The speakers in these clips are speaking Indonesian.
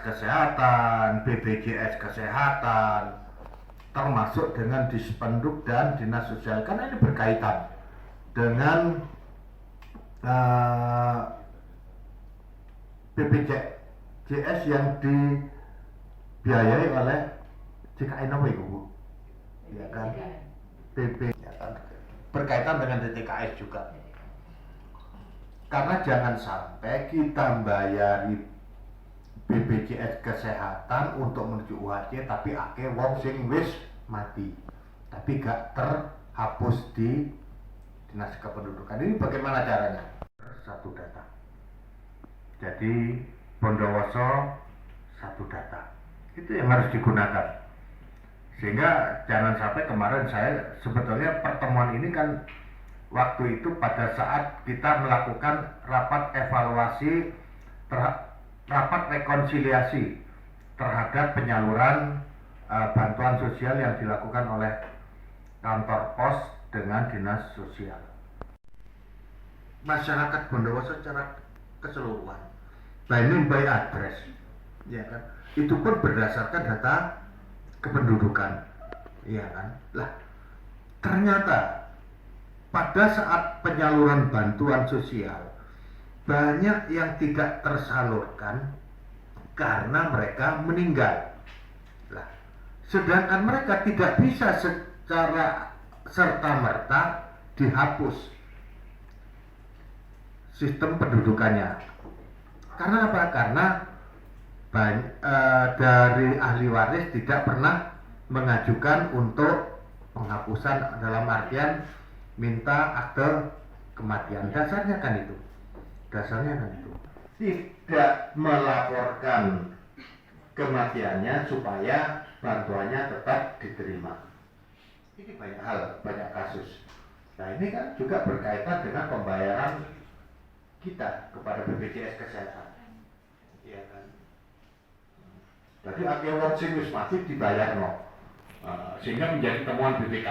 Kesehatan, BPJS Kesehatan, termasuk dengan Dispenduk dan Dinas Sosial, karena ini berkaitan dengan BPJS yang dibiayai oleh JKN apa itu, Bu? Ya kan? PP ya kan? Berkaitan dengan DTKS juga. Karena jangan sampai kita bayari BPJS Kesehatan untuk menuju UHC tapi ake wong sing wis mati, tapi gak terhapus di Dinas Kependudukan. Ini bagaimana caranya? Satu data. Jadi Bondowoso satu data. Itu yang harus digunakan. Sehingga jangan sampai kemarin saya sebetulnya pertemuan ini kan waktu itu pada saat kita melakukan rapat evaluasi, rapat rekonsiliasi terhadap penyaluran bantuan sosial yang dilakukan oleh kantor pos dengan dinas sosial. Masyarakat Bondowoso secara keseluruhan, by name by address, ya kan? Itu pun berdasarkan data kependudukan, ya kan? Lah, ternyata pada saat penyaluran bantuan sosial banyak yang tidak tersalurkan karena mereka meninggal. Lah, sedangkan mereka tidak bisa secara serta-merta dihapus sistem pendudukannya. Karena apa? Karena dari ahli waris tidak pernah mengajukan untuk penghapusan dalam artian minta akte kematian. Dasarnya kan itu. Tidak melaporkan kematiannya supaya bantuannya tetap diterima. Ini banyak hal, banyak kasus. Nah, ini kan juga berkaitan dengan pembayaran kita kepada BPJS Kesehatan. Iya kan? Jadi akhirnya wong sing wis mati dibayar sehingga menjadi temuan BPK.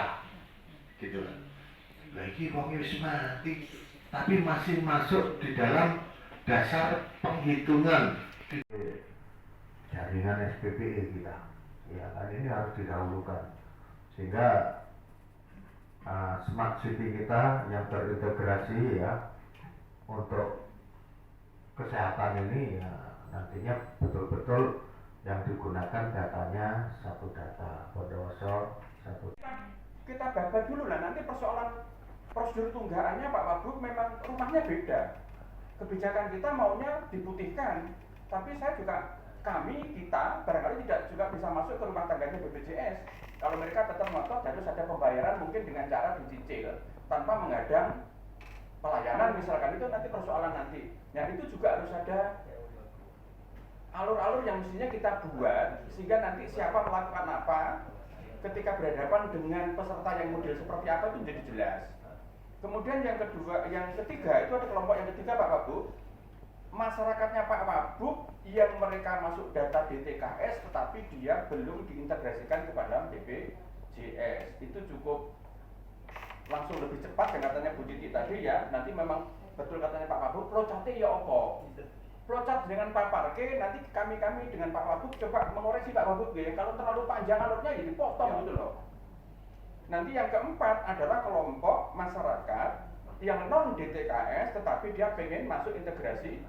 Gitu lah. Lah iki wong wis mati tapi masih masuk di dalam dasar penghitungan jaringan SPPE kita. Ya kan, ini harus didahulukan sehingga smart city kita yang terintegrasi ya untuk kesehatan ini ya nantinya betul-betul yang digunakan datanya satu data Bondowoso satu. Kita babat dulu lah, nanti persoalan prosedur tunggakannya Pak Wagub memang rumahnya beda. Kebijakan kita maunya diputihkan, tapi kita barangkali tidak juga bisa masuk ke rumah tangganya BPJS. Kalau mereka tetap ngotot harus ada pembayaran mungkin dengan cara dicicil tanpa menghadang pelayanan misalkan, itu nanti persoalan nanti. Yang itu juga harus ada alur-alur yang mestinya kita buat sehingga nanti siapa melakukan apa ketika berhadapan dengan peserta yang model seperti apa itu menjadi jelas. Kemudian yang ketiga itu ada kelompok yang ketiga Pak Wagub, masyarakatnya Pak Wagub yang mereka masuk data DTKS tetapi dia belum diintegrasikan kepada BPJS. Itu cukup langsung lebih cepat dan katanya Bu Titi tadi ya, nanti memang betul katanya Pak Wagub, flowchart ya opo. Flowchart dengan paparke, nanti kami dengan Pak Wagub coba mengoreksi Pak Wagub ya, kalau terlalu panjang alurnya ya dipotong gitu loh. Nanti yang keempat adalah kelompok masyarakat yang non DTKS tetapi dia pengen masuk integrasi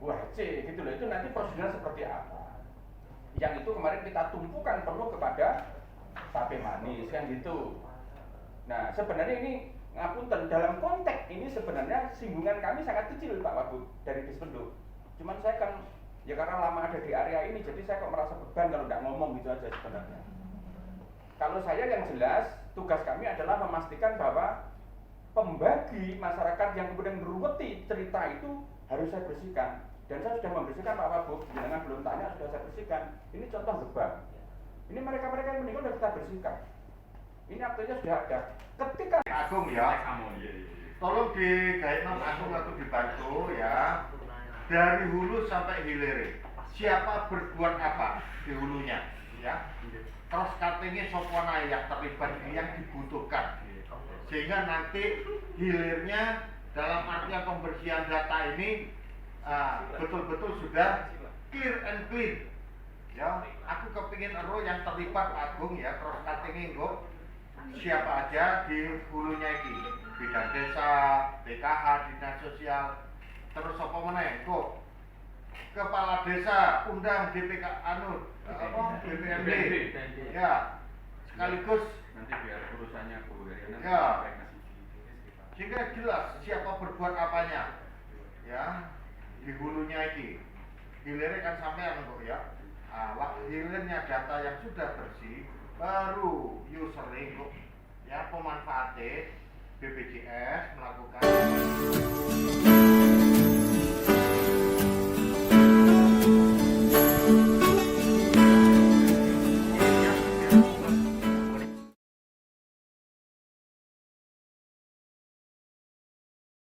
UHC gitu loh. Itu nanti prosedurnya seperti apa. Yang itu kemarin kita tumpukan penuh kepada tape manis kan gitu. Nah sebenarnya ini ngapunten dalam konteks ini sebenarnya singgungan kami sangat kecil Pak Wagub dari Dispenduk. Cuman saya kan ya karena lama ada di area ini jadi saya kok merasa beban kalau nggak ngomong gitu aja sebenarnya. Kalau saya yang jelas tugas kami adalah memastikan bahwa pembagi masyarakat yang kemudian meruweti cerita itu harus saya bersihkan. Dan saya sudah membersihkan Pak Wagub, jangan belum tanya sudah saya bersihkan. Ini contoh gebang. Ini mereka-mereka yang meninggal sudah kita bersihkan. Ini aktenya sudah ada. Ketika Agung ya, tolong digaet nom Agung atau dibantu ya dari hulu sampai hilir. Siapa berbuat apa di hulunya, ya? Terus katanya sopona yang terlibat yang dibutuhkan, sehingga nanti hilirnya dalam artian pembersihan data ini betul-betul sudah clear and clean. Ya, aku kepingin ero yang terlibat Agung ya, cross cutting engko siapa aja di hulunya ini, bidang desa, BKH, dinas sosial, terus apa meneh kok kepala desa undang DPK BPMD ya, sekaligus nanti biar urusannya Bu Heriana ya, sehingga jelas siapa berbuat apanya ya di hulunya ini. Hilirnya kan sampean kok ya, hilirnya data yang sudah bersih baru usering kok ya, pemanfaatnya BPJS melakukan